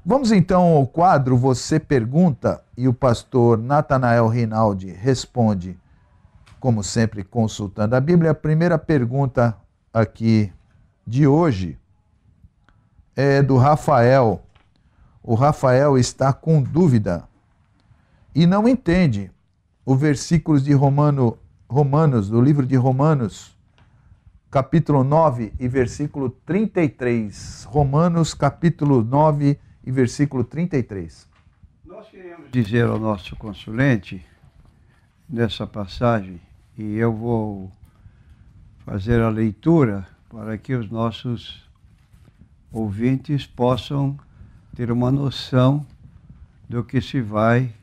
Vamos então ao quadro Você Pergunta e o pastor Natanael Rinaldi responde, como sempre, consultando a Bíblia. A primeira pergunta aqui de hoje é do Rafael. O Rafael está com dúvida e não entende o versículos de Romanos, do livro de Romanos, capítulo 9 e versículo 33. Romanos, capítulo 9 e versículo 33. Nós queremos dizer ao nosso consulente, nessa passagem, e eu vou fazer a leitura para que os nossos ouvintes possam ter uma noção do que se vai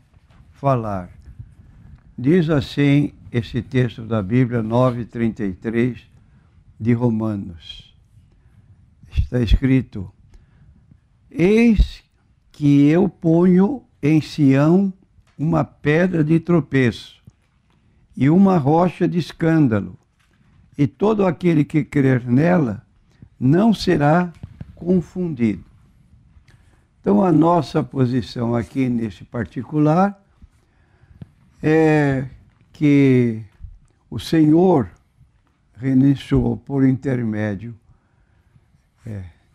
falar. Diz assim esse texto da Bíblia, 9:33 de Romanos. Está escrito: Eis que eu ponho em Sião uma pedra de tropeço e uma rocha de escândalo, e todo aquele que crer nela não será confundido. Então, a nossa posição aqui nesse particular é que o Senhor renunciou por intermédio,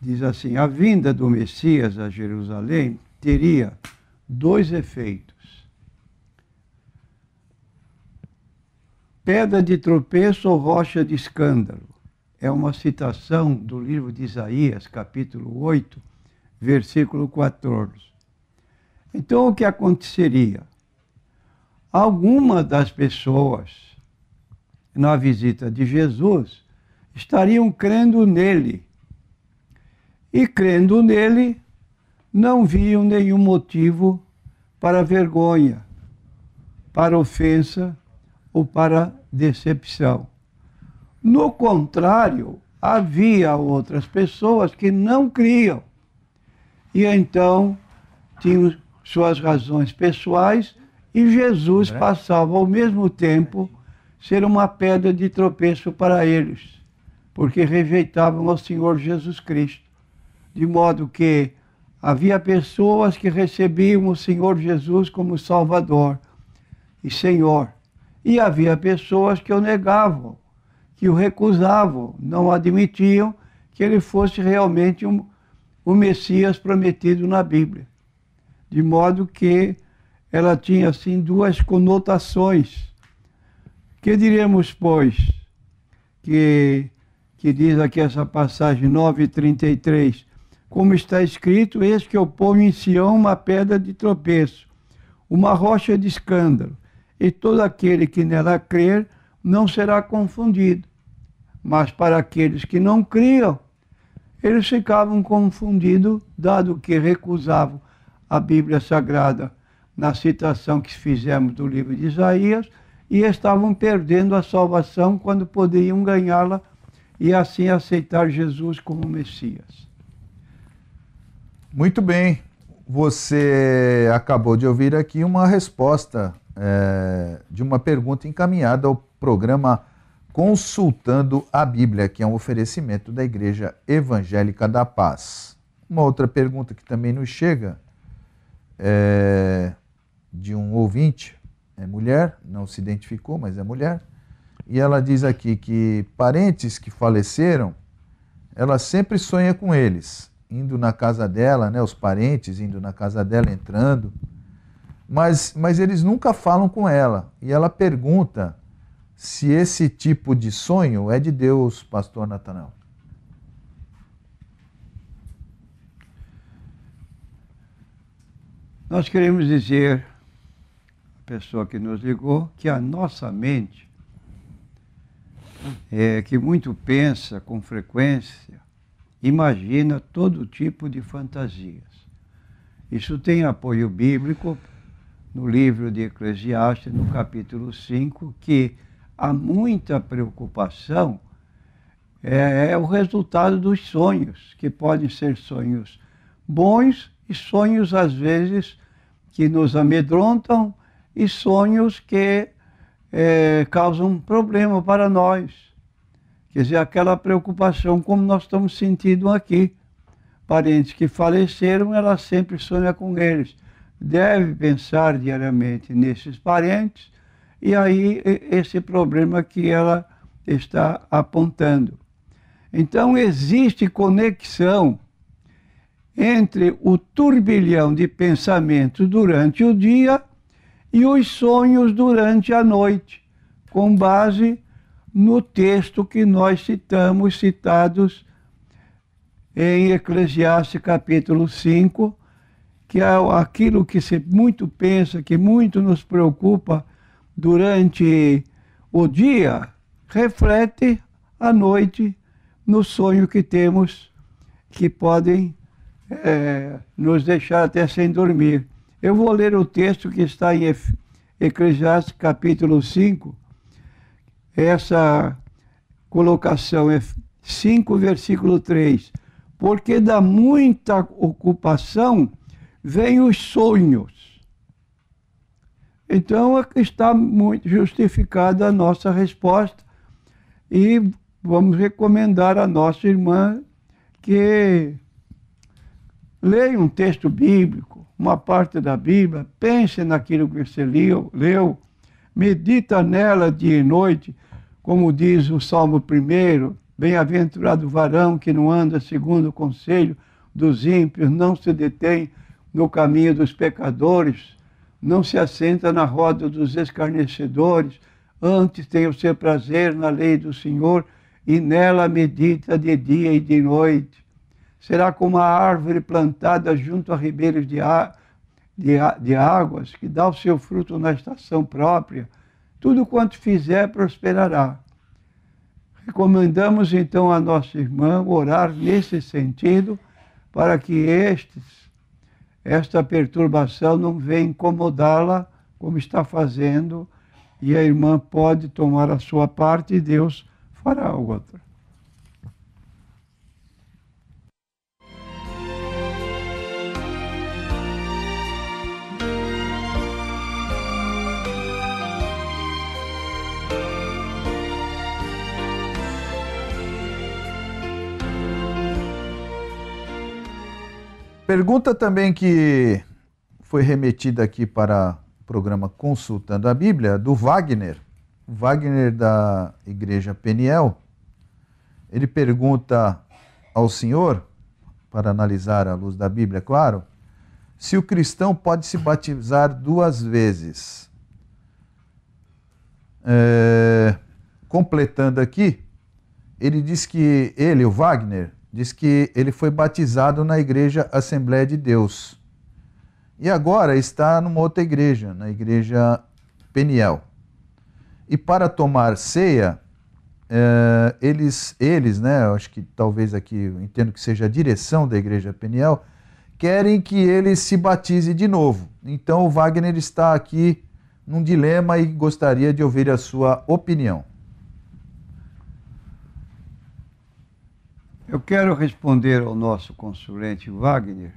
diz assim, a vinda do Messias a Jerusalém teria dois efeitos: pedra de tropeço ou rocha de escândalo. É uma citação do livro de Isaías, capítulo 8, versículo 14. Então, o que aconteceria? Algumas das pessoas na visita de Jesus estariam crendo nele. E crendo nele, não viam nenhum motivo para vergonha, para ofensa ou para decepção. No contrário, havia outras pessoas que não criam. E então tinham suas razões pessoais e Jesus passava ao mesmo tempo ser uma pedra de tropeço para eles, porque rejeitavam o Senhor Jesus Cristo. De modo que havia pessoas que recebiam o Senhor Jesus como Salvador e Senhor. E havia pessoas que o negavam, que o recusavam, não admitiam que ele fosse realmente o Messias prometido na Bíblia. De modo que ela tinha, assim, duas conotações. Que diremos, pois, que diz aqui essa passagem 9:33, como está escrito, eis que eu ponho em Sião uma pedra de tropeço, uma rocha de escândalo, e todo aquele que nela crer não será confundido. Mas para aqueles que não criam, eles ficavam confundidos, dado que recusavam a Bíblia Sagrada na citação que fizemos do livro de Isaías, e estavam perdendo a salvação quando poderiam ganhá-la e assim aceitar Jesus como Messias. Muito bem. Você acabou de ouvir aqui uma resposta de uma pergunta encaminhada ao programa Consultando a Bíblia, que é um oferecimento da Igreja Evangélica da Paz. Uma outra pergunta que também nos chega é de um ouvinte, é mulher, não se identificou, mas é mulher, e ela diz aqui que parentes que faleceram, ela sempre sonha com eles, indo na casa dela, né, os parentes indo na casa dela, entrando, mas eles nunca falam com ela, e ela pergunta se esse tipo de sonho é de Deus, pastor Natanael. Nós queremos dizer, a pessoa que nos ligou, que a nossa mente, que muito pensa com frequência, imagina todo tipo de fantasias. Isso tem apoio bíblico no livro de Eclesiastes, no capítulo 5, que há muita preocupação, é o resultado dos sonhos, que podem ser sonhos bons e sonhos, às vezes, que nos amedrontam e sonhos que causam problema para nós. Quer dizer, aquela preocupação como nós estamos sentindo aqui. parentes que faleceram, ela sempre sonha com eles. Deve pensar diariamente nesses parentes, e aí esse problema que ela está apontando. Então existe conexão entre o turbilhão de pensamentos durante o dia e os sonhos durante a noite, com base no texto que nós citados em Eclesiastes capítulo 5, que é aquilo que se muito pensa, que muito nos preocupa durante o dia, reflete à noite no sonho que temos, que podem nos deixar até sem dormir. Eu vou ler o texto que está em Eclesiastes capítulo 5. Essa colocação é 5, versículo 3. Porque da muita ocupação vêm os sonhos. Então está muito justificada a nossa resposta, e vamos recomendar a nossa irmã que leia um texto bíblico, uma parte da Bíblia, pense naquilo que você leu, medita nela dia e noite, como diz o Salmo 1, bem-aventurado o varão que não anda segundo o conselho dos ímpios, não se detém no caminho dos pecadores, não se assenta na roda dos escarnecedores, antes tem o seu prazer na lei do Senhor, e nela medita de dia e de noite. Será como a árvore plantada junto a ribeiros de águas, que dá o seu fruto na estação própria. Tudo quanto fizer prosperará. Recomendamos então a nossa irmã orar nesse sentido, para que esta perturbação não venha incomodá-la, como está fazendo, e a irmã pode tomar a sua parte e Deus fará a outra. Pergunta também que foi remetida aqui para o programa Consultando a Bíblia, do Wagner. O Wagner da Igreja Peniel. Ele pergunta ao senhor, para analisar à luz da Bíblia, claro, se o cristão pode se batizar 2 vezes. Completando aqui, ele diz que o Wagner, diz que ele foi batizado na Igreja Assembleia de Deus. E agora está numa outra igreja, na Igreja Peniel. E para tomar ceia, eles, né, eu acho que talvez aqui, eu entendo que seja a direção da Igreja Peniel, querem que ele se batize de novo. Então o Wagner está aqui num dilema e gostaria de ouvir a sua opinião. Eu quero responder ao nosso consulente Wagner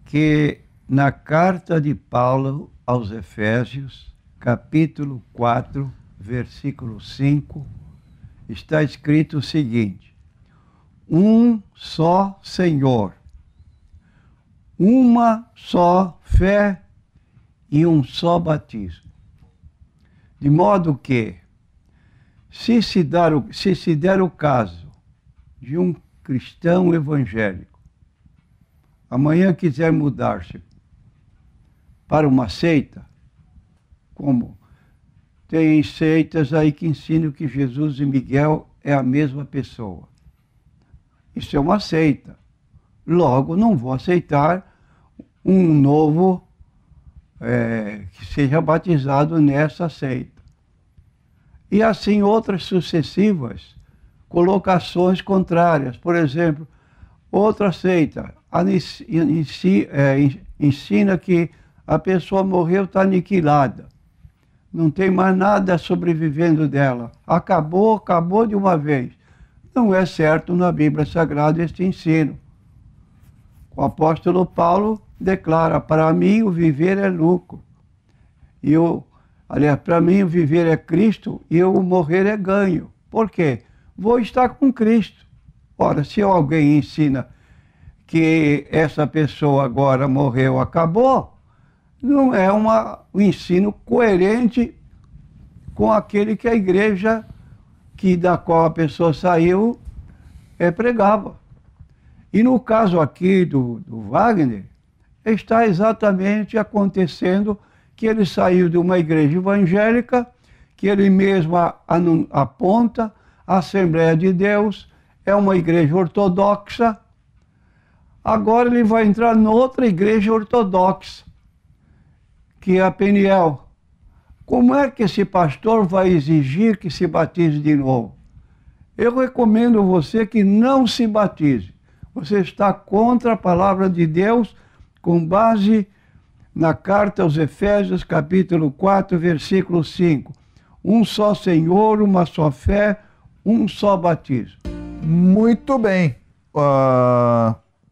que na carta de Paulo aos Efésios, capítulo 4, versículo 5, está escrito o seguinte: um só Senhor, uma só fé e um só batismo. De modo que, se se der o caso de um cristão evangélico amanhã quiser mudar-se para uma seita, como tem seitas aí que ensinam que Jesus e Miguel é a mesma pessoa. Isso é uma seita. Logo, não vou aceitar um novo que seja batizado nessa seita. E assim outras sucessivas colocações contrárias. Por exemplo, outra seita ensina que a pessoa morreu, está aniquilada. Não tem mais nada sobrevivendo dela. Acabou de uma vez. Não é certo na Bíblia Sagrada este ensino. O apóstolo Paulo declara: para mim o viver é lucro. Para mim o viver é Cristo e o morrer é ganho. Por quê? Vou estar com Cristo. Ora, se alguém ensina que essa pessoa agora morreu, acabou, não é um ensino coerente com aquele que a igreja da qual a pessoa saiu pregava. E no caso aqui do Wagner, está exatamente acontecendo que ele saiu de uma igreja evangélica, que ele mesmo aponta, a Assembleia de Deus é uma igreja ortodoxa. Agora ele vai entrar noutra igreja ortodoxa, que é a Peniel. Como é que esse pastor vai exigir que se batize de novo? Eu recomendo a você que não se batize. Você está contra a palavra de Deus com base na carta aos Efésios, capítulo 4, versículo 5. Um só Senhor, uma só fé, um só batismo. Muito bem.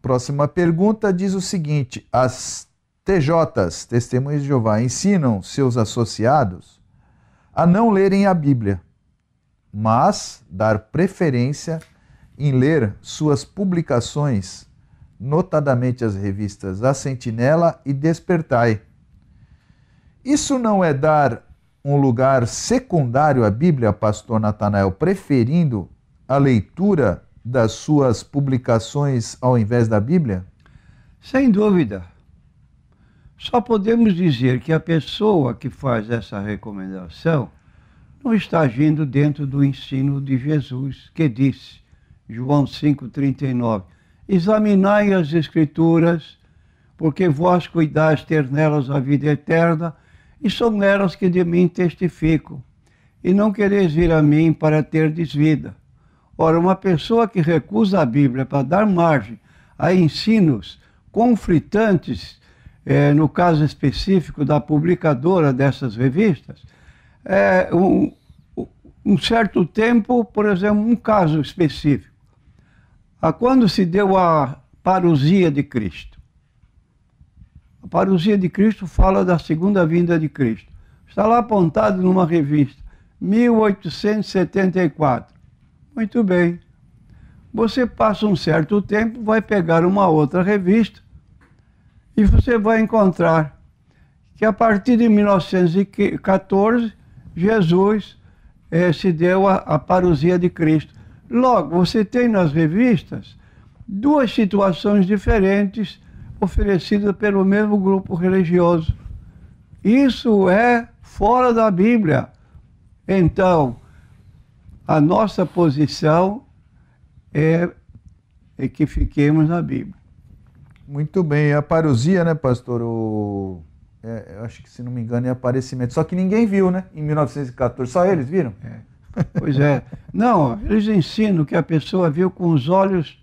Próxima pergunta diz o seguinte: as TJs, Testemunhas de Jeová, ensinam seus associados a não lerem a Bíblia, mas dar preferência em ler suas publicações, notadamente as revistas A Sentinela e Despertai. Isso não é dar um lugar secundário à Bíblia, pastor Natanael, preferindo a leitura das suas publicações ao invés da Bíblia? Sem dúvida. Só podemos dizer que a pessoa que faz essa recomendação não está agindo dentro do ensino de Jesus, que disse, João 5,39, examinai as Escrituras, porque vós cuidais ter nelas a vida eterna, e são elas que de mim testificam, e não quereis vir a mim para terdes vida. Ora, uma pessoa que recusa a Bíblia para dar margem a ensinos conflitantes, no caso específico da publicadora dessas revistas, um certo tempo, por exemplo, um caso específico, quando se deu a parousia de Cristo. A parousia de Cristo fala da segunda vinda de Cristo. Está lá apontado numa revista, 1874. Muito bem. Você passa um certo tempo, vai pegar uma outra revista e você vai encontrar que a partir de 1914, Jesus se deu a parousia de Cristo. Logo, você tem nas revistas duas situações diferentes oferecidas pelo mesmo grupo religioso. Isso é fora da Bíblia. Então, a nossa posição é que fiquemos na Bíblia. Muito bem. A parousia, né, pastor? Eu acho que, se não me engano, é aparecimento. Só que ninguém viu, né? Em 1914. Só eles viram? Pois é. Não, eles ensinam que a pessoa viu com os olhos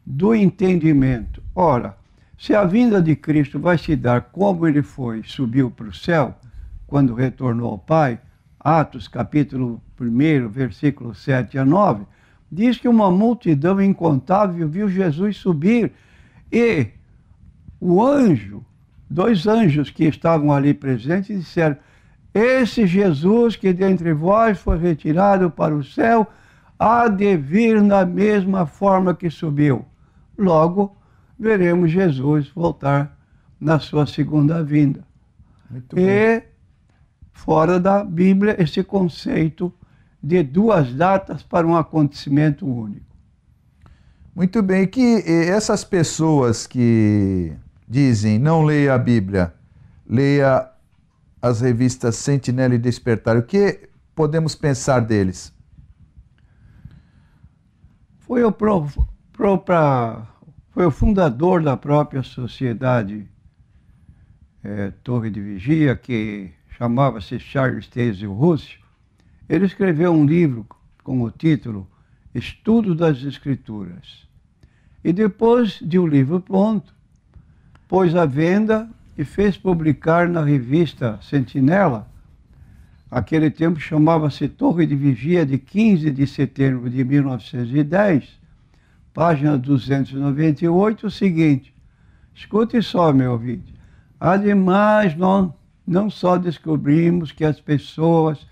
do entendimento. Ora, se a vinda de Cristo vai se dar como ele subiu para o céu, quando retornou ao Pai, Atos capítulo 1, versículos 7 a 9, diz que uma multidão incontável viu Jesus subir e o anjo, dois anjos que estavam ali presentes, disseram: esse Jesus que dentre vós foi retirado para o céu, há de vir na mesma forma que subiu. Logo, veremos Jesus voltar na sua segunda vinda. Muito bem. Fora da Bíblia, esse conceito de duas datas para um acontecimento único. Muito bem. Que essas pessoas que dizem não leia a Bíblia, leia as revistas Sentinela e Despertar, o que podemos pensar deles? Foi o fundador da própria sociedade Torre de Vigia, que chamava-se Charles Taze Russell. Ele escreveu um livro com o título Estudo das Escrituras. E depois de o livro pronto, pôs à venda e fez publicar na revista Sentinela, aquele tempo chamava-se Torre de Vigia, de 15 de setembro de 1910, página 298, o seguinte: escute só, meu ouvinte. Ademais, nós não só descobrimos que as pessoas,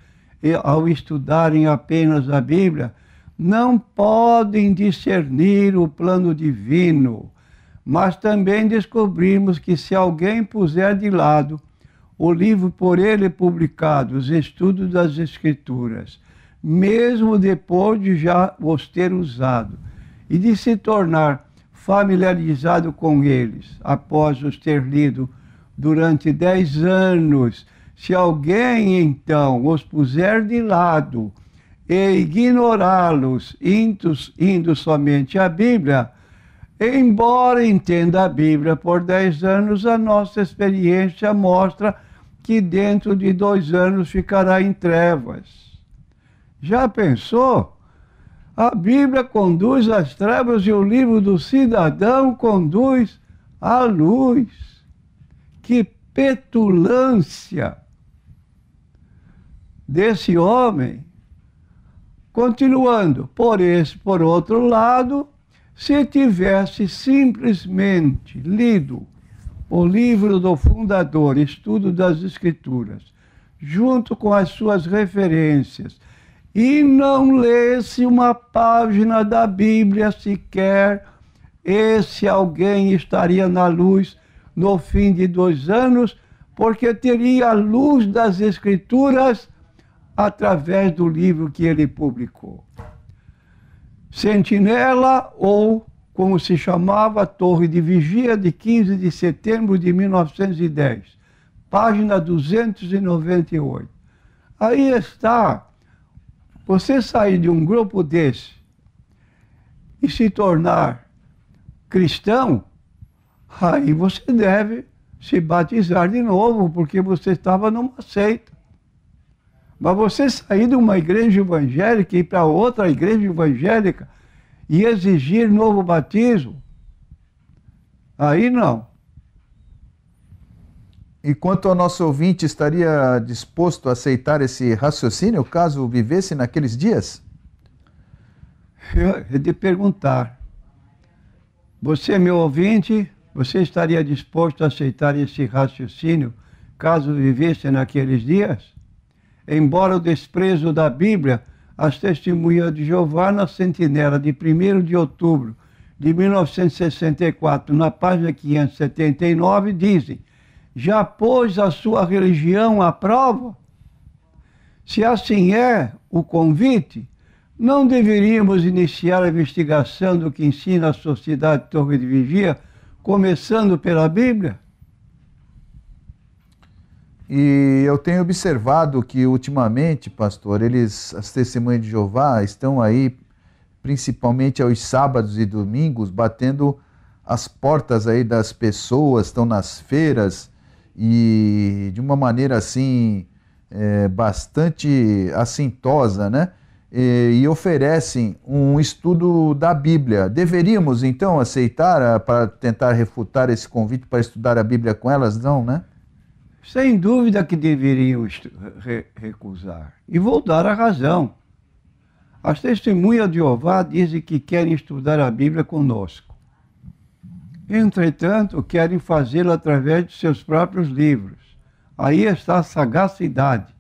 ao estudarem apenas a Bíblia, não podem discernir o plano divino, Mas também descobrimos que se alguém puser de lado o livro por ele publicado, os estudos das Escrituras, mesmo depois de já os ter usado, e de se tornar familiarizado com eles, após os ter lido durante 10 anos, se alguém então os puser de lado e ignorá-los, indo somente à Bíblia, embora entenda a Bíblia por 10 anos, a nossa experiência mostra que dentro de 2 anos ficará em trevas. Já pensou? A Bíblia conduz às trevas e o livro do cidadão conduz à luz. Que petulância desse homem! Continuando, por outro lado, se tivesse simplesmente lido o livro do fundador, Estudo das Escrituras, junto com as suas referências, e não lesse uma página da Bíblia sequer, esse alguém estaria na luz no fim de 2 anos, porque teria a luz das Escrituras através do livro que ele publicou. Sentinela, ou como se chamava, Torre de Vigia, de 15 de setembro de 1910, página 298. Aí está, você sair de um grupo desse e se tornar cristão, aí você deve se batizar de novo, porque você estava numa seita. Mas você sair de uma igreja evangélica e ir para outra igreja evangélica e exigir novo batismo, aí não. E quanto ao nosso ouvinte, estaria disposto a aceitar esse raciocínio, caso vivesse naqueles dias? É de perguntar. Você, meu ouvinte, você estaria disposto a aceitar esse raciocínio, caso vivesse naqueles dias? Embora o desprezo da Bíblia, as testemunhas de Jeová na Sentinela de 1º de outubro de 1964, na página 579, dizem: já pôs a sua religião à prova? Se assim é o convite, não deveríamos iniciar a investigação do que ensina a Sociedade Torre de Vigia, começando pela Bíblia? E eu tenho observado que ultimamente, pastor, as testemunhas de Jeová estão aí, principalmente aos sábados e domingos, batendo as portas aí das pessoas, estão nas feiras e de uma maneira assim, bastante assintosa, né? E oferecem um estudo da Bíblia. Deveríamos então aceitar para tentar refutar esse convite para estudar a Bíblia com elas? Não, né? Sem dúvida que deveriam recusar. E vou dar a razão. As testemunhas de Jeová dizem que querem estudar a Bíblia conosco. Entretanto, querem fazê-lo através de seus próprios livros. Aí está a sagacidade.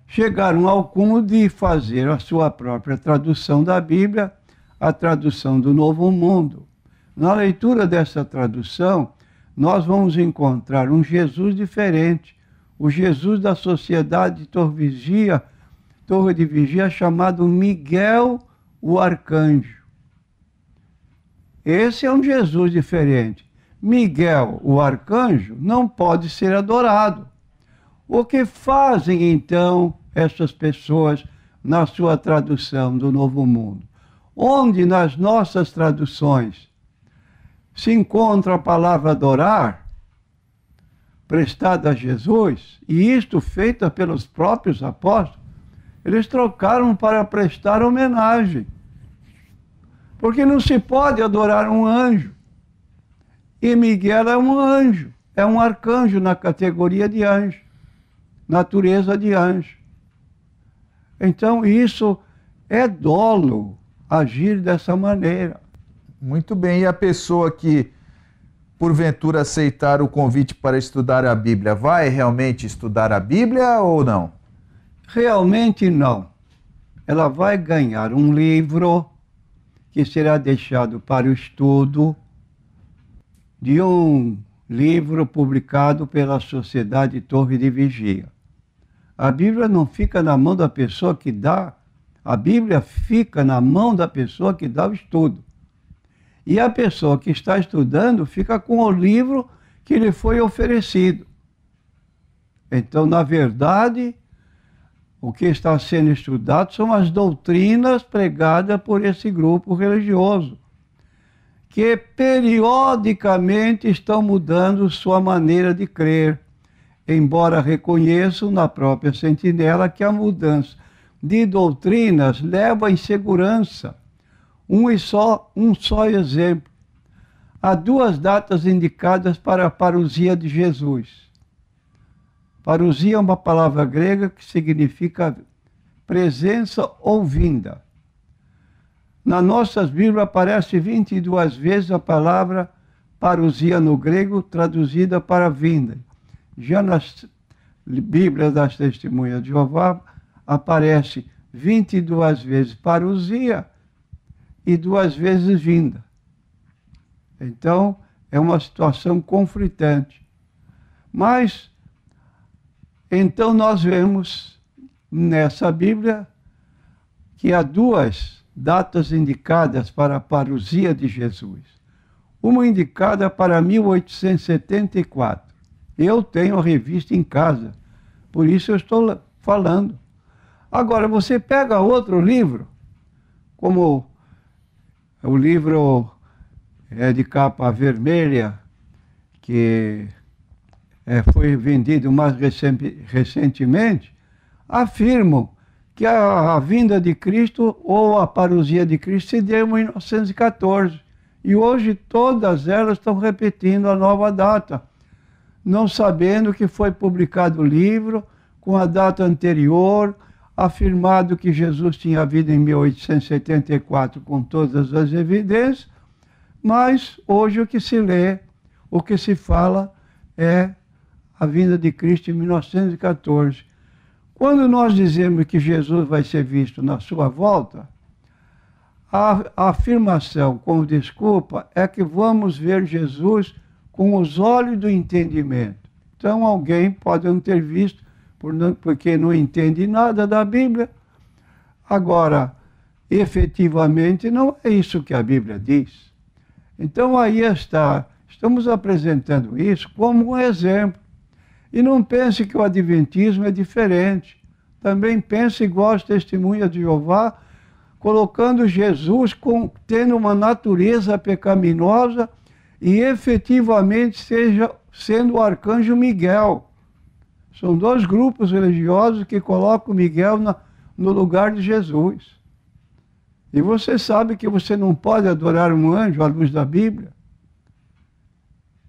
Chegaram ao cúmulo de fazer a sua própria tradução da Bíblia, a tradução do Novo Mundo. Na leitura dessa tradução, nós vamos encontrar um Jesus diferente, o Jesus da Sociedade Torre de Vigia, chamado Miguel o Arcanjo. Esse é um Jesus diferente. Miguel o Arcanjo não pode ser adorado. O que fazem então essas pessoas na sua tradução do Novo Mundo? Onde nas nossas traduções se encontra a palavra adorar, prestada a Jesus, e isto feita pelos próprios apóstolos, eles trocaram para prestar homenagem. Porque não se pode adorar um anjo. E Miguel é um anjo, é um arcanjo na categoria de anjo, natureza de anjo. Então isso é dolo, agir dessa maneira. Muito bem, e a pessoa que, porventura, aceitar o convite para estudar a Bíblia, vai realmente estudar a Bíblia ou não? Realmente não. Ela vai ganhar um livro que será deixado para o estudo, de um livro publicado pela Sociedade Torre de Vigia. A Bíblia não fica na mão da pessoa que dá, a Bíblia fica na mão da pessoa que dá o estudo. E a pessoa que está estudando fica com o livro que lhe foi oferecido. Então, na verdade, o que está sendo estudado são as doutrinas pregadas por esse grupo religioso, que periodicamente estão mudando sua maneira de crer, embora reconheçam na própria sentinela que a mudança de doutrinas leva à insegurança. Um só exemplo. Há duas datas indicadas para a parousia de Jesus. Parousia é uma palavra grega que significa presença ou vinda. Na nossas Bíblias aparece 22 vezes a palavra parousia no grego, traduzida para vinda. Já nas Bíblias das Testemunhas de Jeová aparece 22 vezes parousia e 2 vezes vinda. Então, é uma situação conflitante. Mas, então nós vemos nessa Bíblia que há duas datas indicadas para a parousia de Jesus. Uma indicada para 1874. Eu tenho a revista em casa, por isso eu estou falando. Agora, você pega outro livro, como o livro de capa vermelha, que foi vendido mais recentemente, afirmam que a vinda de Cristo ou a parousia de Cristo se deu em 1914. E hoje todas elas estão repetindo a nova data, não sabendo que foi publicado o livro com a data anterior, afirmado que Jesus tinha vindo em 1874 com todas as evidências, mas hoje o que se lê, o que se fala é a vinda de Cristo em 1914. Quando nós dizemos que Jesus vai ser visto na sua volta, a afirmação com desculpa é que vamos ver Jesus com os olhos do entendimento. Então alguém pode não ter visto porque não entende nada da Bíblia. Agora, efetivamente, não é isso que a Bíblia diz. Então aí estamos apresentando isso como um exemplo. E não pense que o Adventismo é diferente. Também pense igual as Testemunhas de Jeová, colocando Jesus tendo uma natureza pecaminosa e efetivamente sendo o arcanjo Miguel. São dois grupos religiosos que colocam Miguel no lugar de Jesus. E você sabe que você não pode adorar um anjo à luz da Bíblia.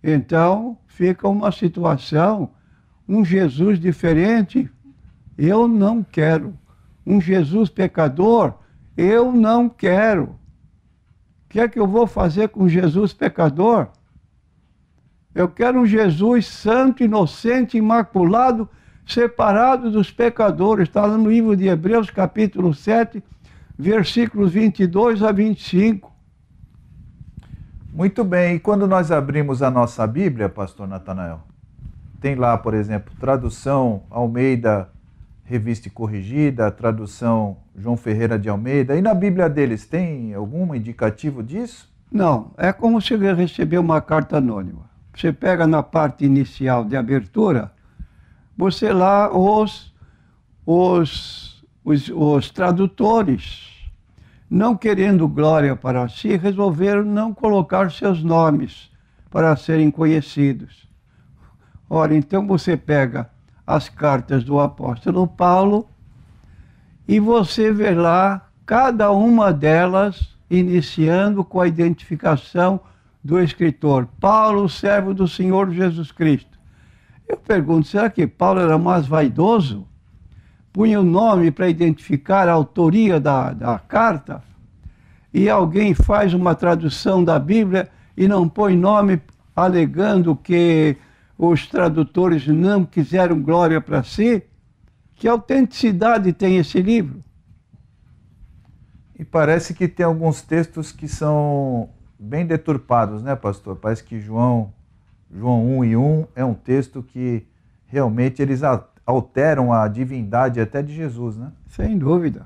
Então, fica uma situação, um Jesus diferente, eu não quero. Um Jesus pecador, eu não quero. O que é que eu vou fazer com Jesus pecador? Eu quero um Jesus santo, inocente, imaculado, separado dos pecadores. Está lá no livro de Hebreus, capítulo 7, versículos 22 a 25. Muito bem. E quando nós abrimos a nossa Bíblia, pastor Natanael, tem lá, por exemplo, tradução Almeida, Revista e Corrigida, tradução João Ferreira de Almeida. E na Bíblia deles tem algum indicativo disso? Não, é como se receber uma carta anônima. Você pega na parte inicial de abertura, você lá os tradutores, não querendo glória para si, resolveram não colocar seus nomes para serem conhecidos. Ora, então você pega as cartas do apóstolo Paulo e você vê lá cada uma delas iniciando com a identificação do escritor, Paulo, servo do Senhor Jesus Cristo. Eu pergunto, será que Paulo era mais vaidoso? Punha o nome para identificar a autoria da carta? E alguém faz uma tradução da Bíblia e não põe nome, alegando que os tradutores não quiseram glória para si? Que autenticidade tem esse livro? E parece que tem alguns textos que são bem deturpados, né, pastor? Parece que João 1:1 é um texto que realmente eles alteram a divindade até de Jesus, né? Sem dúvida.